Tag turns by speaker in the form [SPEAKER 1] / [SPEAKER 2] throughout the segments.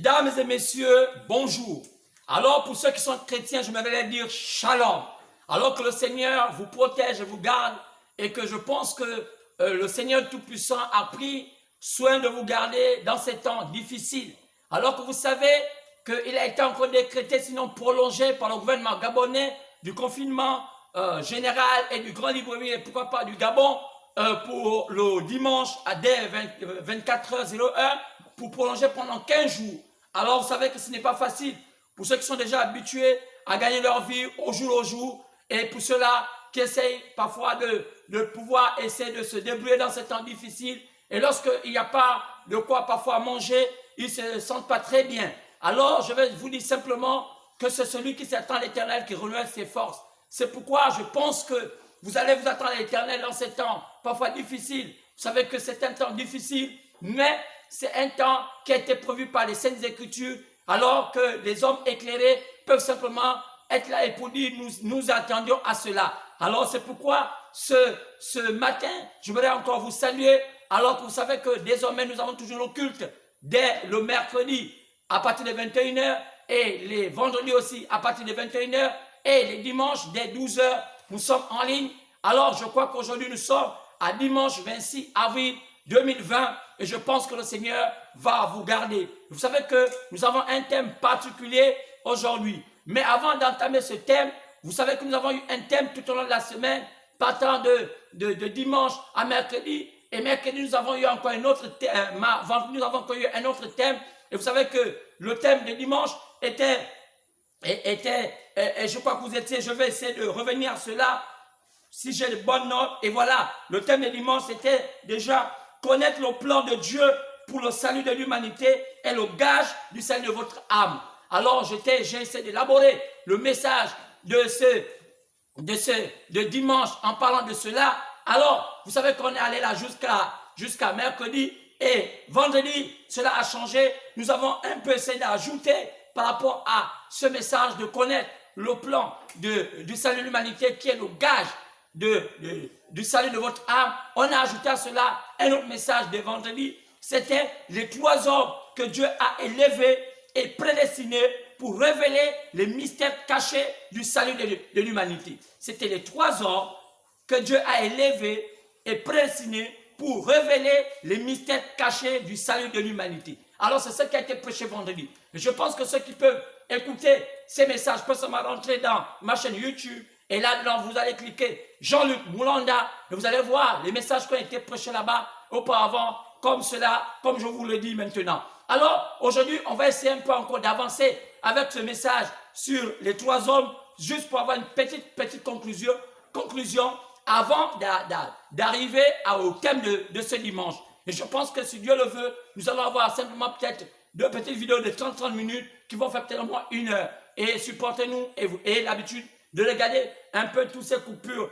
[SPEAKER 1] Mesdames et messieurs, bonjour. Alors pour ceux qui sont chrétiens, je m'aimerais dire shalom. Alors que le Seigneur vous protège et vous garde et que je pense que le Seigneur Tout-Puissant a pris soin de vous garder dans ces temps difficiles. Alors que vous savez qu'il a été encore décrété, sinon prolongé par le gouvernement gabonais du confinement général et du grand librairie et pourquoi pas du Gabon pour le dimanche à dès 24h01 pour prolonger pendant 15 jours. Alors vous savez que ce n'est pas facile pour ceux qui sont déjà habitués à gagner leur vie au jour et pour ceux-là qui essayent parfois de pouvoir essayer de se débrouiller dans ces temps difficiles et lorsqu'il n'y a pas de quoi parfois manger, ils ne se sentent pas très bien. Alors je vais vous dire simplement que c'est celui qui s'attend à l'Éternel qui renouvelle ses forces. C'est pourquoi je pense que vous allez vous attendre à l'Éternel dans ces temps parfois difficiles. Vous savez que c'est un temps difficile, mais c'est un temps qui a été prévu par les Saintes Écritures, alors que les hommes éclairés peuvent simplement être là et pour dire nous attendions à cela. Alors c'est pourquoi ce matin, je voudrais encore vous saluer, alors que vous savez que désormais nous avons toujours le culte dès le mercredi à partir de 21h et les vendredis aussi à partir de 21h et les dimanches dès 12h, nous sommes en ligne. Alors je crois qu'aujourd'hui nous sommes à dimanche 26 avril 2020 et je pense que le Seigneur va vous garder. Vous savez que nous avons un thème particulier aujourd'hui. Mais avant d'entamer ce thème, vous savez que nous avons eu un thème tout au long de la semaine, partant de dimanche à mercredi. Et mercredi, nous avons eu encore un autre thème. Vendredi, nous avons encore eu un autre thème. Et vous savez que le thème de dimanche était je crois que vous étiez, je vais essayer de revenir à cela, si j'ai de bonnes notes. Et voilà, le thème de dimanche, c'était déjà connaître le plan de Dieu pour le salut de l'humanité et le gage du salut de votre âme. Alors, j'ai essayé d'élaborer le message de dimanche en parlant de cela. Alors, vous savez qu'on est allé là jusqu'à mercredi et vendredi, cela a changé. Nous avons un peu essayé d'ajouter par rapport à ce message de connaître le plan du salut de l'humanité qui est le gage du salut de votre âme. On a ajouté à cela un autre message de vendredi. C'était les 3 hommes que Dieu a élevés et prédestinés pour révéler les mystères cachés du salut de l'humanité. C'était les 3 hommes que Dieu a élevés et prédestinés pour révéler les mystères cachés du salut de l'humanité. Alors c'est ce qui a été prêché vendredi. Je pense que ceux qui peuvent écouter ces messages peuvent seulement rentrer dans ma chaîne YouTube et là-dedans vous allez cliquer Jean-Luc Moulanda et vous allez voir les messages qui ont été prêchés là-bas auparavant comme cela, comme je vous le dis maintenant. Alors aujourd'hui on va essayer un peu encore d'avancer avec ce message sur les 3 hommes juste pour avoir une petite conclusion avant d'arriver au thème de ce dimanche. Et je pense que si Dieu le veut, nous allons avoir simplement peut-être 2 petites vidéos de 30 minutes qui vont faire peut-être au moins 1 heure. Et supportez-nous et vous ayez l'habitude de regarder un peu toutes ces coupures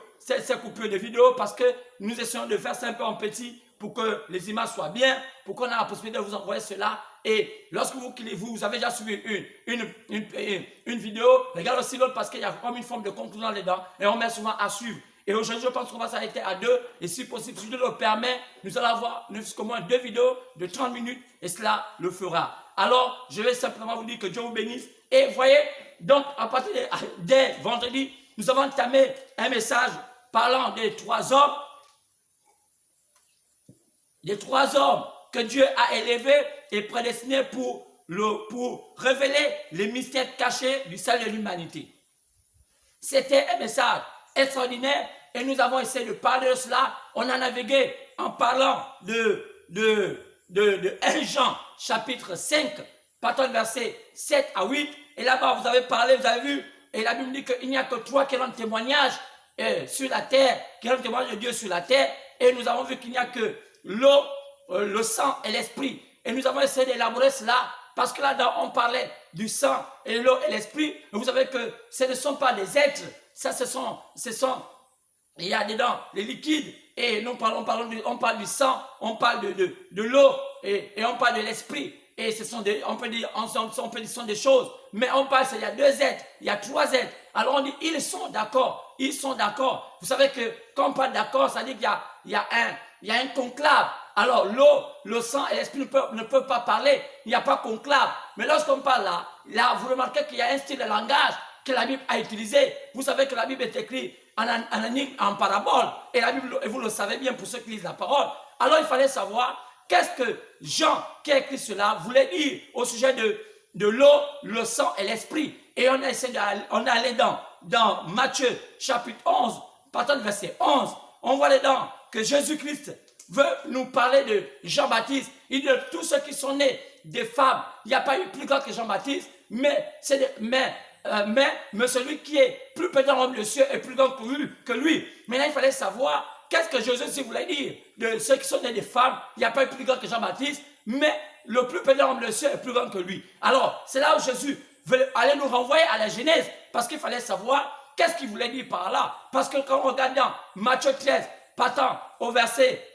[SPEAKER 1] de vidéos parce que nous essayons de faire ça un peu en petit pour que les images soient bien, pour qu'on ait la possibilité de vous envoyer cela. Et lorsque vous avez déjà suivi une vidéo, regardez aussi l'autre parce qu'il y a comme une forme de conclusion dedans et on met souvent à suivre. Et aujourd'hui, je pense qu'on va s'arrêter à 2. Et si possible, si Dieu le permet, nous allons avoir jusqu'au moins 2 vidéos de 30 minutes. Et cela le fera. Alors, je vais simplement vous dire que Dieu vous bénisse. Et voyez, donc, à partir dès vendredi, nous avons entamé un message parlant des 3 hommes. Les 3 hommes que Dieu a élevés et prédestinés pour révéler les mystères cachés du salut de l'humanité. C'était un message extraordinaire et nous avons essayé de parler de cela. On a navigué en parlant de 1 Jean chapitre 5 partant de versets 7 à 8 et là-bas vous avez parlé, vous avez vu et la Bible dit qu'il n'y a que 3 qui rendent témoignage sur la terre, qui rendent témoignage de Dieu sur la terre et nous avons vu qu'il n'y a que l'eau, le sang et l'esprit et nous avons essayé d'élaborer cela parce que là-dedans on parlait du sang et l'eau et l'esprit mais vous savez que ce ne sont pas des êtres. Ça, il y a dedans les liquides et nous on parle du sang, on parle de l'eau et on parle de l'esprit. et ce sont des, on peut dire, ce sont des choses, mais on parle, il y a 2 êtres, il y a 3 êtres. Alors on dit, ils sont d'accord, ils sont d'accord. Vous savez que quand on parle d'accord, ça dit qu'il y a un conclave. Alors l'eau, le sang et l'esprit ne peuvent pas parler, il n'y a pas conclave. Mais lorsqu'on parle là, vous remarquez qu'il y a un style de langage que la Bible a utilisé. Vous savez que la Bible est écrite en parabole, et la Bible, et vous le savez bien pour ceux qui lisent la parole. Alors il fallait savoir qu'est-ce que Jean, qui a écrit cela, voulait dire au sujet de l'eau, le sang et l'esprit. Et on est allé dans Matthieu chapitre 11, partant du verset 11, on voit dedans que Jésus-Christ veut nous parler de Jean-Baptiste. Il dit de tous ceux qui sont nés des femmes, il n'y a pas eu plus grand que Jean-Baptiste, mais celui qui est plus petit dans l'homme de cieux est plus grand que lui. Maintenant, il fallait savoir qu'est-ce que Jésus voulait dire de ceux qui sont nés des femmes. Il n'y a pas eu plus grand que Jean-Baptiste, mais le plus petit dans l'homme de cieux est plus grand que lui. Alors, c'est là où Jésus veut aller nous renvoyer à la Genèse, parce qu'il fallait savoir qu'est-ce qu'il voulait dire par là. Parce que quand on regarde dans Matthieu 13, partant au verset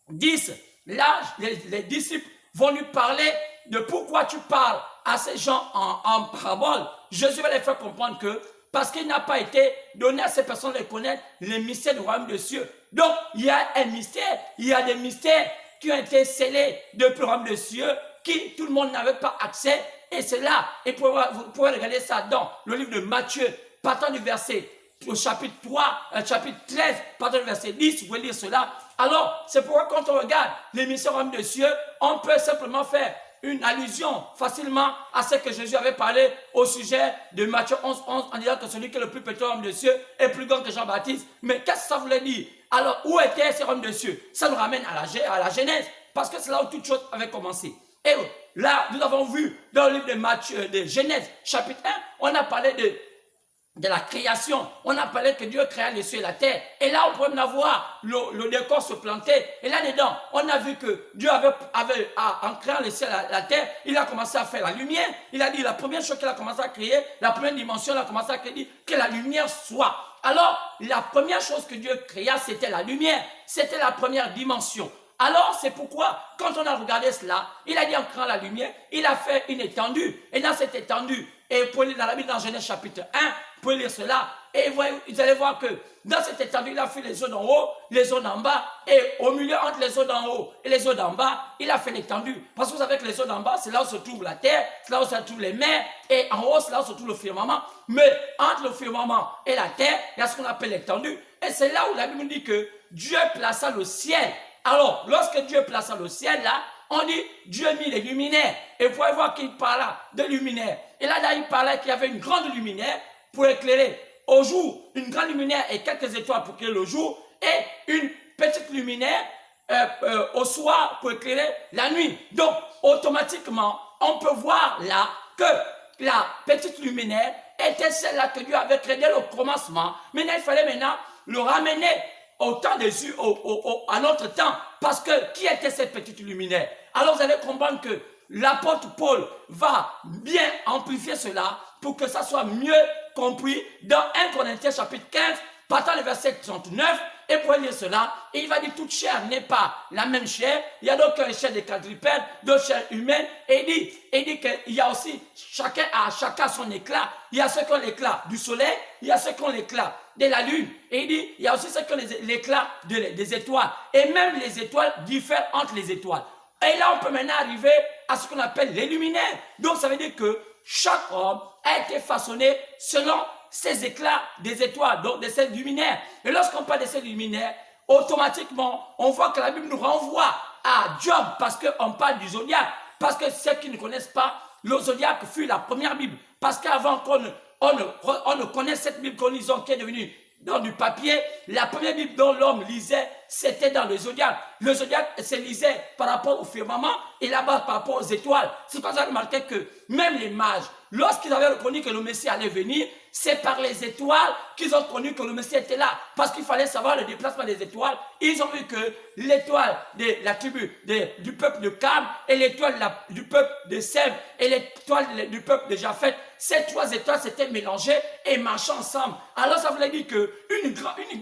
[SPEAKER 1] 10, là, les disciples vont lui parler de pourquoi tu parles à ces gens en parabole. Jésus va les faire comprendre que parce qu'il n'a pas été donné à ces personnes de connaître les mystères du royaume des cieux. Donc, il y a un mystère, il y a des mystères qui ont été scellés depuis le royaume des cieux, qui tout le monde n'avait pas accès. Et c'est là, et vous pouvez regarder ça dans le livre de Matthieu, partant du verset au chapitre 3, chapitre 13, partant du verset 10, vous pouvez lire cela. Alors, c'est pourquoi quand on regarde les mystères du royaume des cieux, on peut simplement faire une allusion facilement à ce que Jésus avait parlé au sujet de Matthieu 11, 11, en disant que celui qui est le plus petit homme de cieux est plus grand que Jean-Baptiste. Mais qu'est-ce que ça voulait dire? Alors, où étaient ces hommes de cieux? Ça nous ramène à la Genèse, parce que c'est là où toute chose avait commencé. Et là, nous avons vu dans le livre de Genèse, chapitre 1, on a parlé de la création. On a parlé que Dieu créa les cieux et la terre. Et là, on pouvait même voir le décor se planter. Et là-dedans, on a vu que Dieu en créant les cieux et la terre, il a commencé à faire la lumière. Il a dit, la première chose qu'il a commencé à créer, la première dimension, il a commencé à créer, que la lumière soit. Alors, la première chose que Dieu créa, c'était la lumière. C'était la première dimension. Alors, c'est pourquoi, quand on a regardé cela, il a dit en créant la lumière, il a fait une étendue. Et dans cette étendue, et vous pouvez lire dans la Bible, dans Genèse chapitre 1, vous pouvez lire cela, et vous allez voir que dans cette étendue, il a fait les eaux d'en haut, les eaux d'en bas, et au milieu, entre les eaux d'en haut et les eaux d'en bas, il a fait l'étendue. Parce que vous savez que les eaux d'en bas, c'est là où se trouve la terre, c'est là où se trouvent les mers, et en haut, c'est là où se trouve le firmament. Mais entre le firmament et la terre, il y a ce qu'on appelle l'étendue, et c'est là où la Bible dit que Dieu plaça le ciel. Alors, lorsque Dieu plaça le ciel, là, on dit Dieu mit les luminaires. Et vous pouvez voir qu'il parla de luminaires. Et là, il parlait qu'il y avait une grande luminaire pour éclairer au jour, une grande luminaire et quelques étoiles pour éclairer le jour, et une petite luminaire au soir pour éclairer la nuit. Donc, automatiquement, on peut voir là que la petite luminaire était celle-là que Dieu avait créée dès le commencement. Maintenant, il fallait le ramener au temps des à notre temps, parce que qui était cette petite luminaire? Alors vous allez comprendre que l'apôtre Paul va bien amplifier cela pour que ça soit mieux compris dans 1 Corinthiens chapitre 15, partant le verset 39, et pour lire cela, et il va dire toute chair n'est pas la même chair, il y a d'autres chair des quadrupèdes, d'autres chairs humaines, et il dit qu'il y a aussi chacun son éclat, il y a ceux qui ont l'éclat du soleil, il y a ceux qui ont l'éclat de la lune, et il dit il y a aussi ceux qui ont l'éclat des étoiles, et même les étoiles diffèrent entre les étoiles. Et là on peut maintenant arriver à ce qu'on appelle les luminaires. Donc ça veut dire que chaque homme a été façonné selon ces éclats des étoiles, donc de ces luminaires. Et lorsqu'on parle de ces luminaires, automatiquement, on voit que la Bible nous renvoie à Job, parce qu'on parle du zodiaque. Parce que ceux qui ne connaissent pas, le zodiaque fut la première Bible. Parce qu'avant qu'on ne connaisse cette Bible qu'on lisons, qui est devenue dans du papier, la première Bible dont l'homme lisait, c'était dans le zodiaque. Le zodiaque se lisait par rapport au firmament et là-bas par rapport aux étoiles. C'est pour ça que remarqué que même les mages, lorsqu'ils avaient reconnu que le Messie allait venir, c'est par les étoiles qu'ils ont connu que le Messie était là. Parce qu'il fallait savoir le déplacement des étoiles. Ils ont vu que l'étoile de la tribu du peuple de Cam et l'étoile du peuple de Sem et l'étoile du peuple de Japhet, ces trois étoiles s'étaient mélangées et marchaient ensemble. Alors ça voulait dire qu'une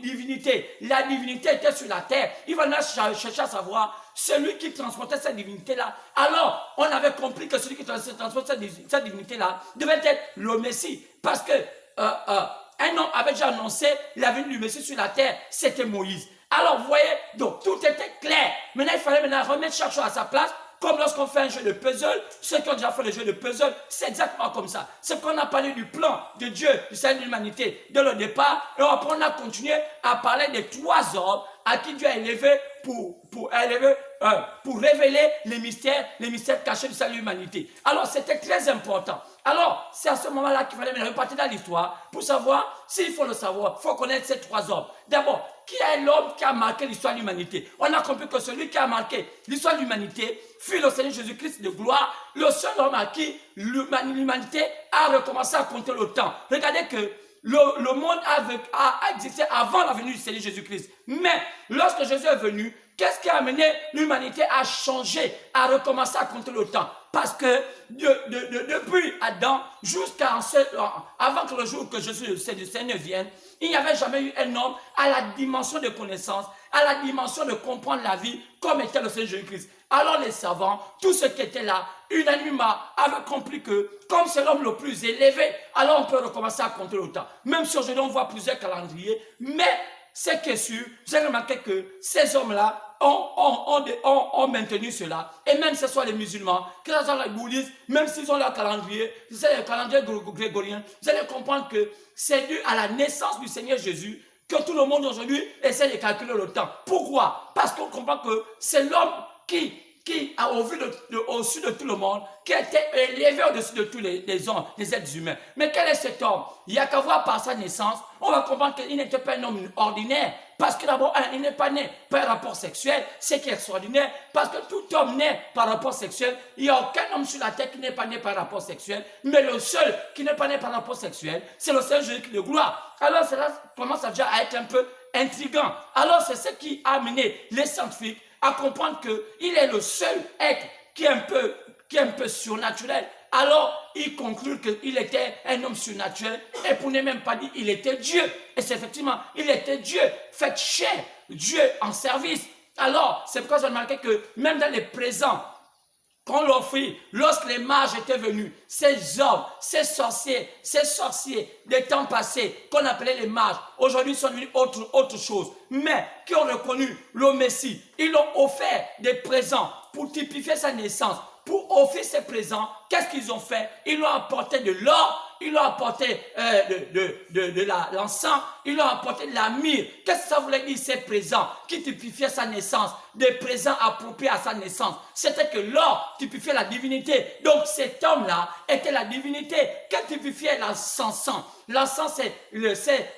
[SPEAKER 1] divinité, la divinité était sur la terre. Il va chercher à savoir celui qui transportait cette divinité-là, alors on avait compris que celui qui transportait cette divinité-là devait être le Messie. Parce que un homme avait déjà annoncé la venue du Messie sur la terre, c'était Moïse. Alors vous voyez, donc tout était clair. Maintenant, il fallait remettre chaque chose à sa place. Comme lorsqu'on fait un jeu de puzzle, ceux qui ont déjà fait le jeu de puzzle, c'est exactement comme ça. C'est qu'on a parlé du plan de Dieu, du salut de l'humanité dès le départ. Et après, on a continué à parler des 3 hommes à qui Dieu a élevé pour révéler les mystères cachés du salut de l'humanité. Alors, c'était très important. Alors, c'est à ce moment-là qu'il fallait me repartir dans l'histoire pour savoir, s'il faut le savoir, il faut connaître ces 3 hommes. D'abord, qui est l'homme qui a marqué l'histoire de l'humanité? On a compris que celui qui a marqué l'histoire de l'humanité fut le Seigneur Jésus-Christ de gloire, le seul homme à qui l'humanité a recommencé à compter le temps. Regardez que le monde a existé avant la venue du Seigneur Jésus-Christ. Mais lorsque Jésus est venu, qu'est-ce qui a amené l'humanité à changer, à recommencer à compter le temps? Parce que depuis Adam jusqu'à avant que le jour que Jésus, le Seigneur vienne, il n'y avait jamais eu un homme à la dimension de connaissance, à la dimension de comprendre la vie comme était le Seigneur Jésus-Christ. Alors les savants, tous ceux qui étaient là, unanimement, avaient compris que comme c'est l'homme le plus élevé, alors on peut recommencer à compter le temps. Même si aujourd'hui on voit plusieurs calendriers, mais ce qui est sûr, j'ai remarqué que ces hommes-là ont maintenu cela. Et même ce soit les musulmans, que ce soit les bouddhistes, même s'ils ont leur calendrier, c'est le calendrier grégorien, vous allez comprendre que c'est dû à la naissance du Seigneur Jésus que tout le monde aujourd'hui essaie de calculer le temps. Pourquoi? Parce qu'on comprend que c'est l'homme qui a au-dessus de tout le monde, qui a été élevé au-dessus de tous les hommes, les êtres humains. Mais quel est cet homme? Il n'y a qu'à voir par sa naissance, on va comprendre qu'il n'était pas un homme ordinaire. Parce que d'abord, il n'est pas né par rapport sexuel, c'est qui est extraordinaire. Parce que tout homme né par rapport sexuel, il n'y a aucun homme sur la terre qui n'est pas né par rapport sexuel. Mais le seul qui n'est pas né par rapport sexuel, c'est le Seigneur Jésus de gloire. Alors cela commence déjà à être un peu intriguant. Alors c'est ce qui a amené les scientifiques à comprendre qu'il est le seul être qui est un peu surnaturel. Alors, ils concluent qu'il était un homme surnaturel et pour ne même pas dire qu'il était Dieu. Et c'est effectivement, il était Dieu, fait chair, Dieu en service. Alors, c'est pourquoi j'ai remarqué que même dans les présents qu'on l'offrit, lorsque les mages étaient venus, ces hommes, ces sorciers des temps passés, qu'on appelait les mages, aujourd'hui sont devenus autre chose, mais qui ont reconnu le Messie. Ils ont offert des présents pour typifier sa naissance. Pour offrir ces présents, qu'est-ce qu'ils ont fait? Ils lui ont apporté de l'or, ils lui ont apporté de l'encens, ils lui ont apporté de la myrrhe. Qu'est-ce que ça voulait dire ces présents qui typifiaient sa naissance? Des présents appropriés à sa naissance. C'était que l'or typifiait la divinité. Donc cet homme-là était la divinité. Qu'est-ce qui typifiait l'encens? L'encens,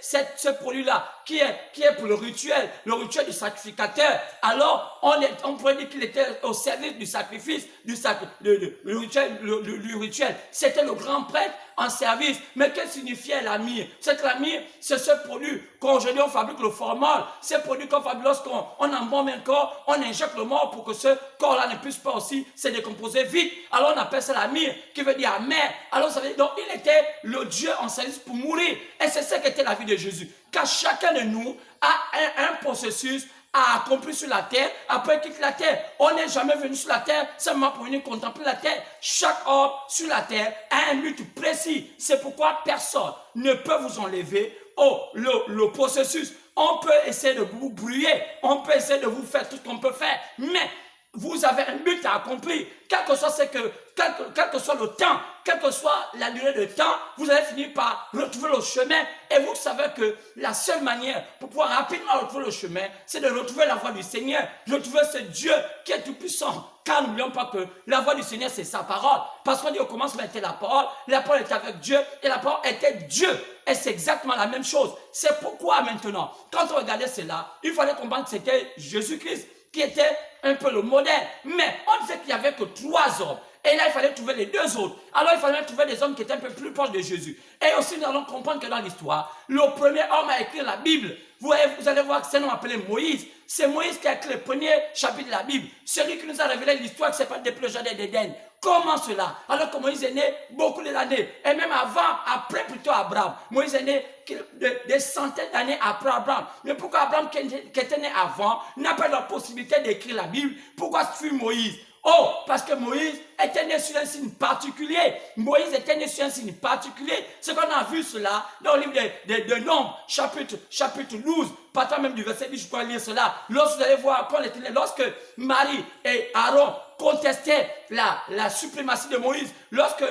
[SPEAKER 1] c'est ce produit-là qui est pour le rituel du sacrificateur. Alors, on pourrait dire qu'il était au service du sacrifice, le rituel. C'était le grand prêtre en service. Mais que signifiait la myrrhe? C'est que la myrrhe, c'est ce produit qu'aujourd'hui on fabrique le formol. Ce produit qu'on fabrique lorsqu'on embaume un corps, on injecte le mort pour que ce corps-là ne puisse pas aussi se décomposer vite. Alors on appelle ça la myrrhe, qui veut dire amer. Alors ça veut dire, donc il était le Dieu en service pour mourir. Et c'est ça qu'était la vie de Jésus. Car chacun de nous a un processus à accomplir sur la terre, après qu'il quitte la terre. On n'est jamais venu sur la terre seulement pour venir contempler la terre. Chaque homme sur la terre a un but précis. C'est pourquoi personne ne peut vous enlever le processus. On peut essayer de vous brouiller, on peut essayer de vous faire tout ce qu'on peut faire, mais vous avez un but à accomplir. Quel que soit le temps, quelle que soit la durée de temps, vous allez finir par retrouver le chemin. Et vous savez que la seule manière pour pouvoir rapidement retrouver le chemin, c'est de retrouver la voie du Seigneur, de retrouver ce Dieu qui est tout puissant. Car n'oublions pas que la voie du Seigneur, c'est sa parole. Parce qu'on dit au commencement était la parole était avec Dieu, et la parole était Dieu. Et c'est exactement la même chose. C'est pourquoi maintenant, quand on regardait cela, il fallait comprendre que c'était Jésus-Christ qui était un peu le modèle. Mais on disait qu'il n'y avait que 3 hommes. Et là, il fallait trouver les 2 autres. Alors, il fallait trouver des hommes qui étaient un peu plus proches de Jésus. Et aussi, nous allons comprendre que dans l'histoire, le premier homme à écrire la Bible, vous allez voir que c'est un homme appelé Moïse. C'est Moïse qui a écrit le premier chapitre de la Bible. Celui qui nous a révélé l'histoire qui s'appelle depuis le jardin d'Éden. Comment cela? Alors que Moïse est né beaucoup d'années, et même avant, après plutôt Abraham. Moïse est né des centaines d'années après Abraham. Mais pourquoi Abraham, qui était né avant, n'a pas la possibilité d'écrire la Bible? Pourquoi ce fut Moïse? Oh, parce que Moïse était né sur un signe particulier. Moïse était né sur un signe particulier. Ce qu'on a vu cela dans le livre de Nombres, chapitre 12, partant même du verset 10, je peux lire cela. Lorsque vous allez voir, lorsque Marie et Aaron contestaient la suprématie de Moïse, lorsque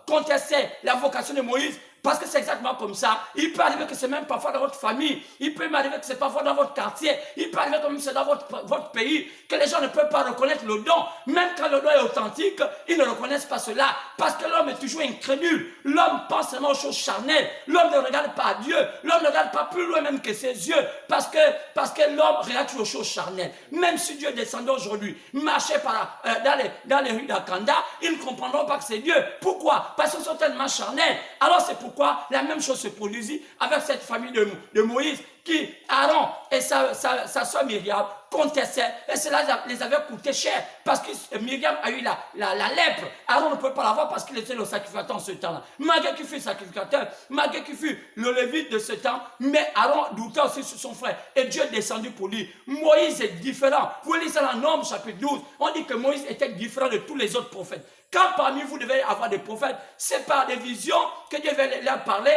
[SPEAKER 1] contestaient la vocation de Moïse, parce que c'est exactement comme ça. Il peut arriver que c'est même parfois dans votre famille. Il peut m'arriver que c'est parfois dans votre quartier. Il peut arriver que c'est dans votre pays que les gens ne peuvent pas reconnaître le don. Même quand le don est authentique, ils ne reconnaissent pas cela. Parce que l'homme est toujours incrédule. L'homme pense seulement aux choses charnelles. L'homme ne regarde pas à Dieu. L'homme ne regarde pas plus loin même que ses yeux. Parce que l'homme regarde toujours aux choses charnelles. Même si Dieu descendait aujourd'hui, marchait dans les rues d'Akanda, ils ne comprendront pas que c'est Dieu. Pourquoi? Parce qu'ils sont tellement charnels. Alors c'est pourquoi la même chose se produisit avec cette famille de Moïse qui, Aaron et sa soeur Myriam, contestaient, et cela les avait coûté cher parce que Myriam a eu la lèpre. Aaron ne peut pas l'avoir parce qu'il était le sacrificateur en ce temps-là. Malgré qu'il fut sacrificateur, malgré qu'il fut le lévite de ce temps, mais Aaron doutait aussi sur son frère et Dieu est descendu pour lui. Moïse est différent. Vous lisez ça dans Nombres chapitre 12, on dit que Moïse était différent de tous les autres prophètes. Quand parmi vous devez avoir des prophètes, c'est par des visions que Dieu va leur parler.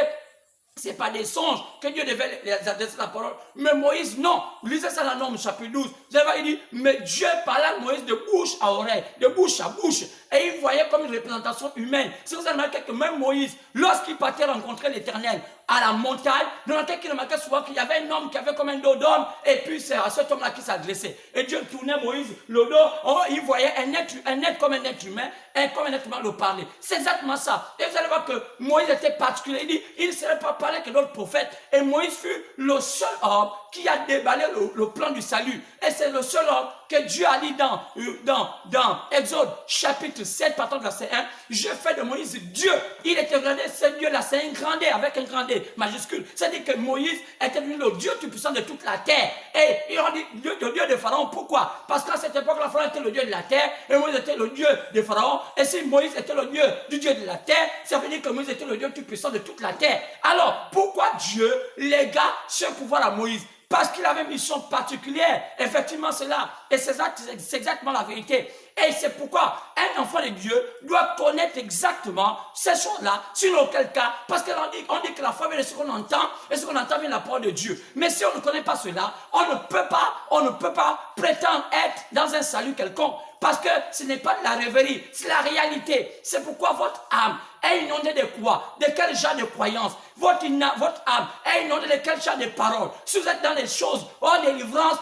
[SPEAKER 1] C'est pas des songes que Dieu devait les adresser la parole. Mais Moïse, non. Lisez ça dans Nombres chapitre 12. Vous avez il dit, mais Dieu parlait à Moïse de bouche à oreille, de bouche à bouche. Et il voyait comme une représentation humaine. Si vous avez remarqué que même Moïse, lorsqu'il partait rencontrer l'Éternel à la montagne, remarquez qu'il remarquait souvent qu'il y avait un homme qui avait comme un dos d'homme, et puis c'est à cet homme-là qui s'adressait. Et Dieu tournait Moïse le dos, il voyait un être comme un être humain, comme un être humain le parler. C'est exactement ça. Et vous allez voir que Moïse était particulier. Il dit, il ne serait pas parlé que d'autres prophètes. Et Moïse fut le seul homme qui a déballé le plan du salut. Et c'est le seul homme que Dieu a dit dans Exode chapitre 7, partant de verset 1. Je fais de Moïse Dieu. Il était regardé, ce Dieu-là, c'est un grand D avec un grand D majuscule. C'est-à-dire que Moïse était devenu le Dieu tout-puissant de toute la terre. Et on dit le Dieu de Pharaon. Pourquoi? Parce qu'à cette époque, Pharaon était le Dieu de la terre et Moïse était le Dieu de Pharaon. Et si Moïse était le Dieu du Dieu de la terre, ça veut dire que Moïse était le Dieu tout-puissant de toute la terre. Alors, pourquoi Dieu légua ce pouvoir à Moïse? Parce qu'il avait une mission particulière. Effectivement, c'est là. Et c'est exactement la vérité. Et c'est pourquoi un enfant de Dieu doit connaître exactement ces choses-là, sinon auquel cas, parce qu'on dit que la foi vient de ce qu'on entend, et ce qu'on entend vient de la parole de Dieu. Mais si on ne connaît pas cela, on ne peut pas prétendre être dans un salut quelconque, parce que ce n'est pas de la rêverie, c'est la réalité. C'est pourquoi votre âme est inondée de quoi? De quel genre de croyance? Votre âme est inondée de quel genre de paroles? Si vous êtes dans des choses, délivrance,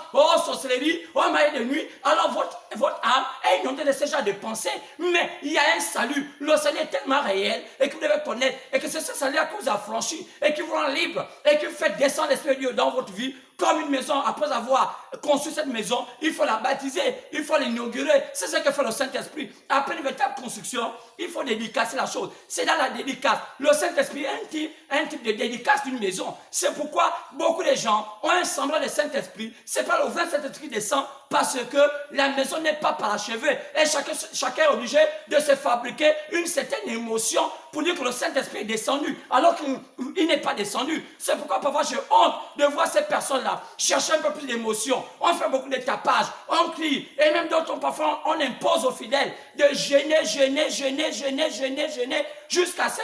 [SPEAKER 1] sorcellerie, maille de nuit, alors votre âme est inondée de ce genre de pensées. Mais il y a un salut. Le salut est tellement réel et que vous devez connaître. Et que c'est ce salut-là qui vous a franchi et qui vous rend libre et qui vous fait descendre l'Esprit de Dieu dans votre vie. Comme une maison, après avoir construit cette maison, il faut la baptiser, il faut l'inaugurer. C'est ce que fait le Saint-Esprit. Après une véritable construction, il faut dédicacer la chose. C'est dans la dédicace. Le Saint-Esprit est un type de dédicace d'une maison. C'est pourquoi beaucoup de gens ont un semblant de Saint-Esprit. C'est pas le vrai Saint-Esprit descend parce que la maison n'est pas parachevée. Et chacun est obligé de se fabriquer une certaine émotion pour dire que le Saint-Esprit est descendu, alors qu'il n'est pas descendu. C'est pourquoi parfois j'ai honte de voir ces personnes-là chercher un peu plus d'émotion. On fait beaucoup de tapage, on crie, et même d'autres, parfois on impose aux fidèles de jeûner, jusqu'à ce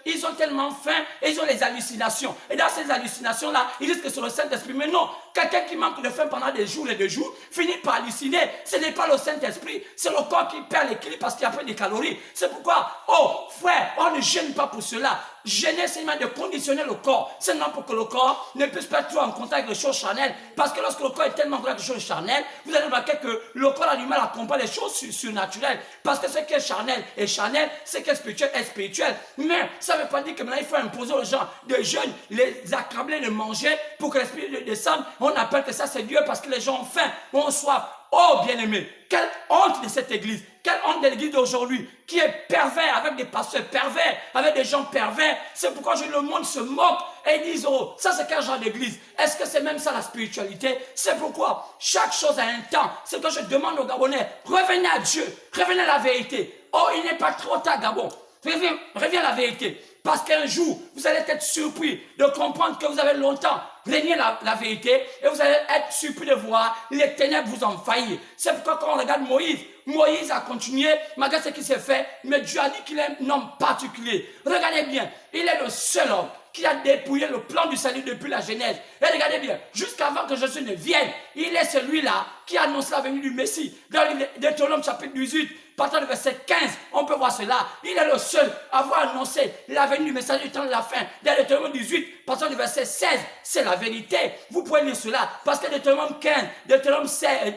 [SPEAKER 1] qu'ils ont tellement faim et ils ont les hallucinations. Et dans ces hallucinations-là, ils disent que c'est le Saint-Esprit. Mais non, quelqu'un qui manque de faim pendant des jours et des jours finit par halluciner. Ce n'est pas le Saint-Esprit, c'est le corps qui perd l'équilibre parce qu'il y a peu de calories. C'est pourquoi, frère, on ne gêne pas pour cela. Gêner, c'est de conditionner le corps. C'est non pour que le corps ne puisse pas être trop en contact avec les choses charnelles. Parce que lorsque le corps est tellement en contact avec les choses charnelles, vous allez remarquer que le corps a du mal à comprendre les choses surnaturelles. Parce que ce qui est charnel est charnel, ce qui est spirituel est spirituel. Mais ça ne veut pas dire que maintenant il faut imposer aux gens de jeûne, les accabler de manger pour que l'esprit descende. On appelle que ça c'est Dieu parce que les gens ont faim, ont soif. Oh bien-aimé, quelle honte de cette église, quelle honte de l'église d'aujourd'hui qui est pervers, avec des pasteurs pervers, avec des gens pervers. C'est pourquoi le monde se moque et ils disent, oh, ça c'est quel genre d'église? Est-ce que c'est même ça la spiritualité? C'est pourquoi chaque chose a un temps. C'est que je demande aux Gabonais, revenez à Dieu, revenez à la vérité. Oh, il n'est pas trop tard, Gabon. Reviens à la vérité. Parce qu'un jour, vous allez être surpris de comprendre que vous avez longtemps régné la vérité et vous allez être surpris de voir les ténèbres vous envahir. C'est pourquoi quand on regarde Moïse, Moïse a continué malgré ce qui s'est fait, mais Dieu a dit qu'il est un homme particulier. Regardez bien, il est le seul homme qui a dépouillé le plan du salut depuis la Genèse. Et regardez bien, jusqu'avant que Jésus ne vienne, il est celui-là qui annonce la venue du Messie. Dans le Deutéronome chapitre 18, partant du verset 15, on peut voir cela. Il est le seul à avoir annoncé la venue du message du temps de la fin. Dans le Deutéronome 18, partant du verset 16, c'est la vérité. Vous pouvez lire cela, parce que Deutéronome 15, Deutéronome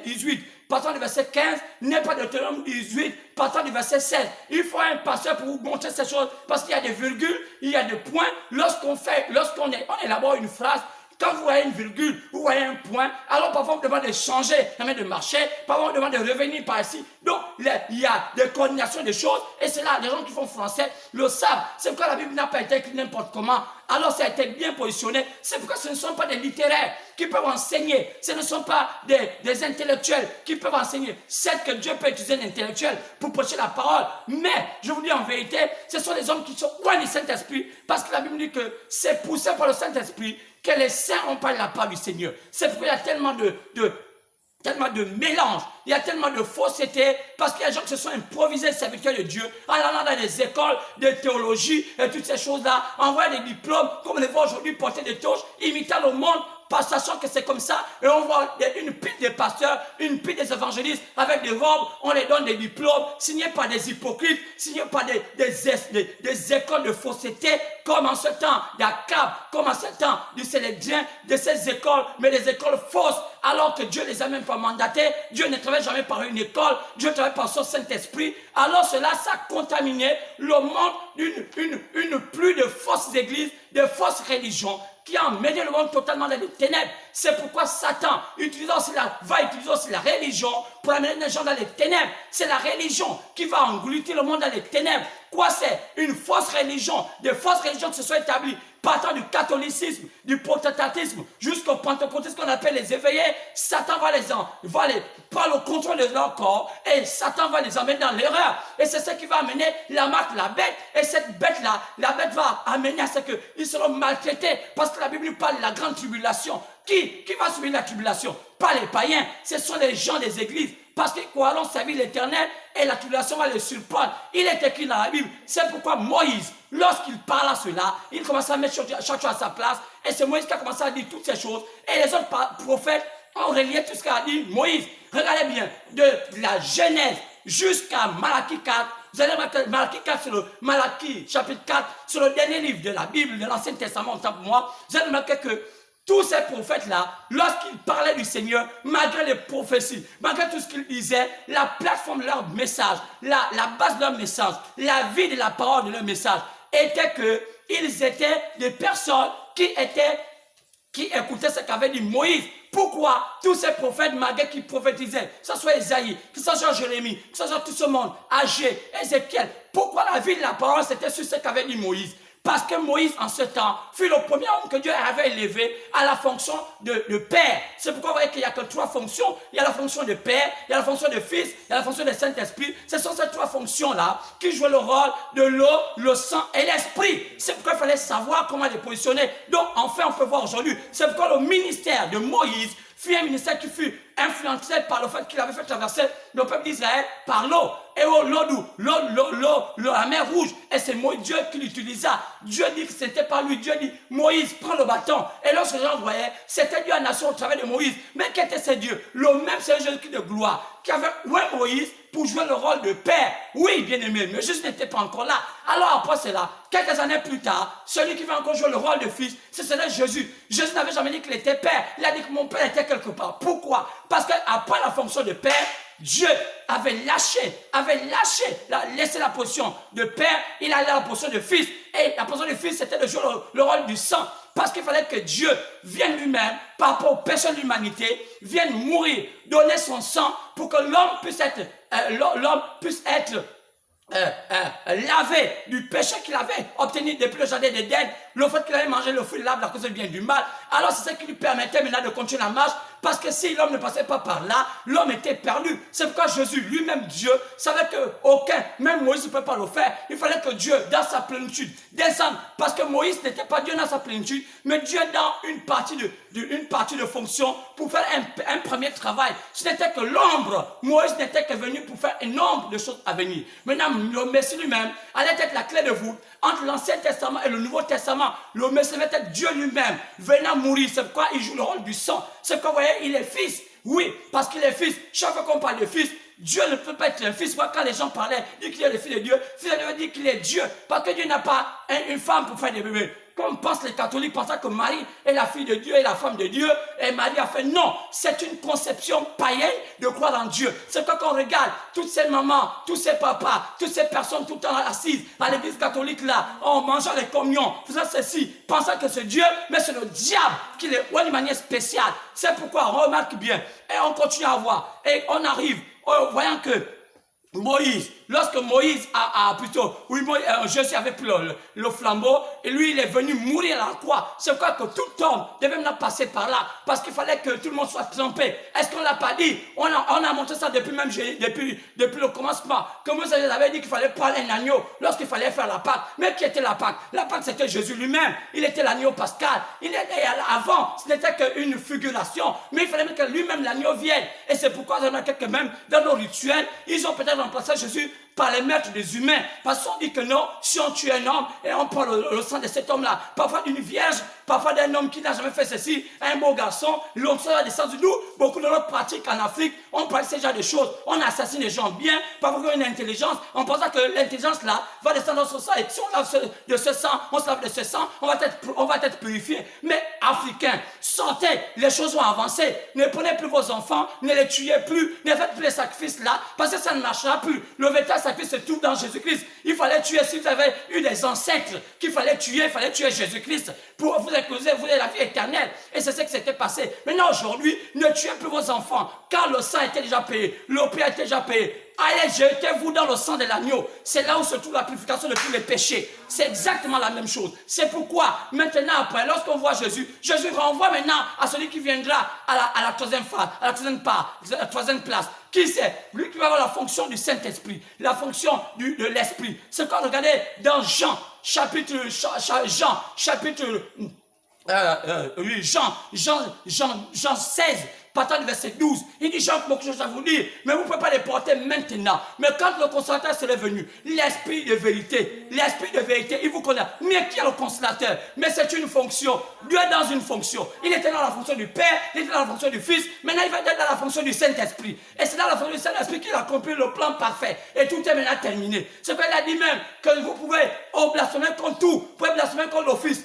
[SPEAKER 1] 18, partant du verset 15, n'est pas Deutéronome 18, partant du verset 16. Il faut un pasteur pour vous montrer ces choses, parce qu'il y a des virgules, il y a des points. Lorsqu'on élabore une phrase, quand vous voyez une virgule, vous voyez un point, alors parfois on vous demande de changer la manière de marcher, parfois on vous demande de revenir par ici. Donc, il y a des coordinations de choses, et c'est là, les gens qui font français le savent. C'est pourquoi la Bible n'a pas été écrite n'importe comment. Alors, ça a été bien positionné. C'est pourquoi ce ne sont pas des littéraires qui peuvent enseigner. Ce ne sont pas des intellectuels qui peuvent enseigner. C'est que Dieu peut utiliser un intellectuel pour prêcher la parole. Mais, je vous dis en vérité, ce sont des hommes qui sont loin du Saint-Esprit, parce que la Bible dit que c'est poussé par le Saint-Esprit que les saints ont parlé la part du Seigneur. C'est pourquoi il y a tellement de mélange, il y a tellement de fausseté, parce qu'il y a des gens qui se sont improvisés serviteurs de Dieu, en allant dans des écoles de théologie et toutes ces choses-là, envoyant des diplômes, comme on les voit aujourd'hui porter des torches, imitant le monde, pas sachant que c'est comme ça, et on voit une pile de pasteurs, une pile des évangélistes avec des robes, on les donne des diplômes, signés par des hypocrites, signés par des écoles de fausseté, comme en ce temps d'Akab, comme en ce temps du Célédien, de ces écoles, mais des écoles fausses, alors que Dieu les a même pas mandatés, Dieu ne travaille jamais par une école, Dieu travaille par son Saint-Esprit, alors cela, ça a contaminé le monde d'une pluie de fausses églises, de fausses religions, qui a emmené le monde totalement dans les ténèbres. C'est pourquoi Satan va utiliser aussi la religion pour amener les gens dans les ténèbres. C'est la religion qui va engloutir le monde dans les ténèbres. Quoi c'est? Une fausse religion. Des fausses religions qui se sont établies partant du catholicisme, du protestantisme, jusqu'au pentecôtisme qu'on appelle les éveillés. Satan va prendre le contrôle de leur corps et Satan va les emmener dans l'erreur. Et c'est ce qui va amener la marque, la bête. Et cette bête-là, la bête va amener à ce qu'ils seront maltraités. Parce que la Bible parle de la grande tribulation. Qui va subir la tribulation? Pas les païens, ce sont les gens des églises. Parce qu'ils croiront servir l'Éternel et la tribulation va les surprendre. Il est écrit dans la Bible. C'est pourquoi Moïse, lorsqu'il parle à cela, il commence à mettre chaque chose à sa place. Et c'est Moïse qui a commencé à dire toutes ces choses. Et les autres prophètes ont relié tout ce qu'a dit Moïse. Regardez bien, de la Genèse jusqu'à Malachie 4. Vous allez remarquer Malachie 4 sur le Malachie chapitre 4, sur le dernier livre de la Bible, de l'Ancien Testament, autant pour moi. Vous allez remarquer que tous ces prophètes-là, lorsqu'ils parlaient du Seigneur, malgré les prophéties, malgré tout ce qu'ils disaient, la plateforme de leur message, la base de leur message, la vie de la parole de leur message, était qu'ils étaient des personnes qui écoutaient ce qu'avait dit Moïse. Pourquoi tous ces prophètes, malgré qu'ils prophétisaient, que ce soit Isaïe, que ce soit Jérémie, que ce soit tout ce monde, Agé, Ézéchiel, pourquoi la vie de la parole c'était sur ce qu'avait dit Moïse? Parce que Moïse, en ce temps, fut le premier homme que Dieu avait élevé à la fonction de père. C'est pourquoi vous voyez qu'il n'y a que 3 fonctions. Il y a la fonction de père, il y a la fonction de fils, il y a la fonction de Saint-Esprit. Ce sont ces 3 fonctions-là qui jouent le rôle de l'eau, le sang et l'esprit. C'est pourquoi il fallait savoir comment les positionner. Donc, enfin, on peut voir aujourd'hui. C'est pourquoi le ministère de Moïse fut un ministère qui fut influencé par le fait qu'il avait fait traverser le peuple d'Israël par l'eau. Et la mer rouge. Et c'est Dieu qui l'utilisa. Dieu dit que c'était pas lui. Dieu dit, Moïse, prends le bâton. Et lorsque les gens voyaient, c'était Dieu à la nation au travers de Moïse. Mais qu'était ce Dieu? Le même Seigneur Jésus-Christ de gloire, qui avait oué Moïse pour jouer le rôle de père. Oui, bien aimé, mais Jésus n'était pas encore là. Alors après cela, quelques années plus tard, celui qui va encore jouer le rôle de fils, c'est Jésus. Jésus n'avait jamais dit qu'il était père. Il a dit que mon père était quelque part. Pourquoi? Parce qu'après la fonction de père, Dieu avait laissé la position de père, il allait à la position de fils. Et la position de fils, c'était de jouer le rôle du sang. Parce qu'il fallait que Dieu vienne lui-même, par rapport au péché de l'humanité, vienne mourir, donner son sang pour que l'homme puisse être lavé du péché qu'il avait obtenu depuis le jardin d'Éden, le fait qu'il avait mangé le fruit de l'arbre à cause du bien et du mal. Alors c'est ce qui lui permettait maintenant de continuer la marche, parce que si l'homme ne passait pas par là, l'homme était perdu. C'est pourquoi Jésus, lui-même Dieu, savait qu'aucun, même Moïse ne peut pas le faire. Il fallait que Dieu, dans sa plénitude, descende, parce que Moïse n'était pas Dieu dans sa plénitude, mais Dieu dans une partie de fonction pour faire un premier travail. Ce n'était que l'ombre. Moïse n'était que venu pour faire une ombre de choses à venir. Maintenant, le Messie lui-même allait être la clé de voûte entre l'Ancien Testament et le Nouveau Testament. Le Messie allait être Dieu lui-même venant mourir. C'est pourquoi il joue le rôle du sang. C'est pourquoi vous voyez, il est fils. Oui, parce qu'il est fils. Chaque fois qu'on parle de fils, Dieu ne peut pas être un fils. Moi, quand les gens parlaient, disent qu'il est le fils de Dieu, fils de Dieu veut dire qu'il est Dieu. Parce que Dieu n'a pas une femme pour faire des bébés. Comme pensent les catholiques, pensant que Marie est la fille de Dieu et la femme de Dieu, et Marie a fait non, c'est une conception païenne de croire en Dieu. C'est quand on regarde toutes ces mamans, tous ces papas, toutes ces personnes tout le temps assises à l'église catholique là, en mangeant les communions, faisant ceci, pensant que c'est Dieu, mais c'est le diable qui les voit d'une manière spéciale. C'est pourquoi on remarque bien, et on continue à voir, et on arrive, voyant que Moïse, lorsque Moïse Jésus avait pris le flambeau, et lui, il est venu mourir à la croix. C'est pourquoi que tout homme devait maintenant passer par là, parce qu'il fallait que tout le monde soit trempé. Est-ce qu'on l'a pas dit? On a montré ça depuis le commencement. Que Moïse avait dit qu'il fallait prendre un agneau lorsqu'il fallait faire la Pâque. Mais qui était la Pâque? La Pâque, c'était Jésus lui-même. Il était l'agneau pascal. Avant, ce n'était qu'une figuration, mais il fallait même que lui-même l'agneau vienne. Et c'est pourquoi il y en a quelques même dans nos rituels, ils ont peut-être remplacé Jésus par les maîtres des humains. Parce qu'on dit que non, si on tue un homme et on prend le sang de cet homme-là, parfois d'une vierge, parfois d'un homme qui n'a jamais fait ceci, un beau garçon, l'homme va descendre du nous. Beaucoup de notre pratique en Afrique, on parle de ce genre de choses. On assassine les gens bien, parfois qu'on a une intelligence, en pensant que l'intelligence là va descendre dans son sang. Et si on lave de ce sang, on se lave de ce sang, on va être purifié. Mais Africains, sortez, les choses vont avancer. Ne prenez plus vos enfants, ne les tuez plus, ne faites plus les sacrifices là, parce que ça ne marchera plus. Le véritable sacrifice se trouve dans Jésus-Christ. Il fallait tuer, si vous avez eu des ancêtres qu'il fallait tuer, il fallait tuer Jésus-Christ pour vous épouser, vous avez la vie éternelle. Et c'est ce qui s'était passé. Maintenant, aujourd'hui, ne tuez plus vos enfants, car le sang était déjà payé, le prix était déjà payé. Allez, jetez-vous dans le sang de l'agneau. C'est là où se trouve la purification de tous les péchés. C'est exactement la même chose. C'est pourquoi, maintenant, après, lorsqu'on voit Jésus, Jésus renvoie maintenant à celui qui viendra à la troisième phase, à la troisième place. Qui c'est? Lui qui va avoir la fonction du Saint-Esprit, la fonction de l'Esprit. C'est quand regardez dans Jean 16, partant du verset 12, il dit, j'ai beaucoup de choses à vous dire, mais vous ne pouvez pas les porter maintenant. Mais quand le consolateur serait venu, l'esprit de vérité, il vous connaît. Mais qui est le consolateur? Mais c'est une fonction. Dieu est dans une fonction. Il était dans la fonction du Père, il était dans la fonction du Fils, maintenant il va être dans la fonction du Saint-Esprit. Et c'est dans la fonction du Saint-Esprit qu'il a accompli le plan parfait. Et tout est maintenant terminé. C'est qu'il a dit même que vous pouvez blasphémer contre tout, vous pouvez blasphémer contre le Fils.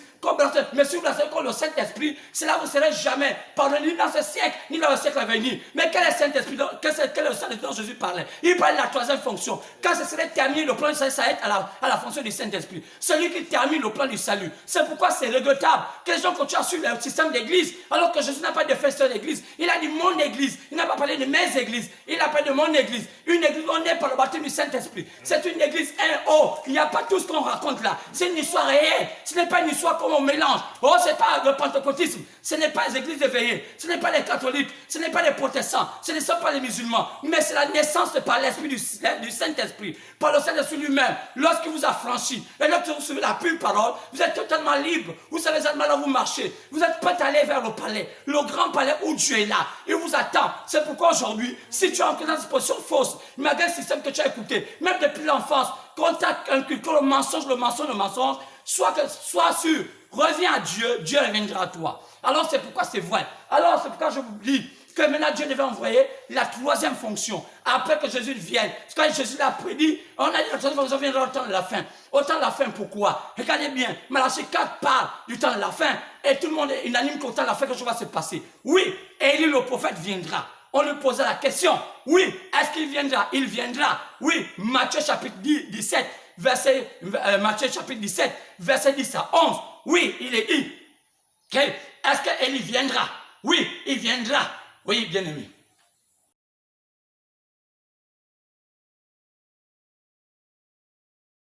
[SPEAKER 1] Mais si vous blasphèmez contre le Saint-Esprit, c'est là où vous ne serez jamais pardonné, ni dans ce siècle, ni dans le siècle à venir. Mais quel est le Saint-Esprit, quel est le Saint-Esprit dont Jésus parlait? Il parlait de la troisième fonction. Quand ce serait terminé, le plan du salut, ça aide à la fonction du Saint-Esprit. Celui qui termine le plan du salut. C'est pourquoi c'est regrettable que les gens continuent à suivre le système d'église, alors que Jésus n'a pas de défenseur d'église. Il a dit mon église. Il n'a pas parlé de mes églises. Il a parlé de mon église. Une église, on est par le baptême du Saint-Esprit. C'est une église 1O. Il n'y a pas tout ce qu'on raconte là. C'est une histoire réelle. Ce n'est pas une histoire comme on mélange. Oh, c'est pas le pentecôtisme. Ce n'est pas les églises éveillées. Ce n'est pas les catholiques. Ce n'est pas les protestants. Ce ne sont pas les musulmans. Mais c'est la naissance par l'esprit du Saint-Esprit. Par le Saint-Esprit lui-même. Lorsqu'il vous a franchi. Et lorsque vous recevez la pure parole, vous êtes totalement libre. Vous savez exactement là où vous marchez. Vous êtes prêt à aller vers le palais. Le grand palais où Dieu est là. Il vous attend. C'est pourquoi aujourd'hui, si tu es en dans une position fausse, malgré le système que tu as écouté, même depuis l'enfance, quand tu as inculqué le mensonge, sois sûr, reviens à Dieu, Dieu reviendra à toi. Alors c'est pourquoi c'est vrai. Alors c'est pourquoi je vous dis que maintenant Dieu devait envoyer la troisième fonction. Après que Jésus vienne, quand Jésus l'a prédit, on a dit la troisième fonction viendra au temps de la fin. Au temps de la fin, pourquoi? Regardez bien, Malachie 4 parle du temps de la fin, et tout le monde est unanime qu'au temps de la fin, quelque chose va se passer. Oui, Élie le prophète viendra. On lui posait la question, oui, est-ce qu'il viendra? Il viendra. Oui, Matthieu chapitre 17, verset 10 à 11. Oui, il est dit, Est-ce qu'Élie viendra? Oui, il viendra. Oui, bien-aimé.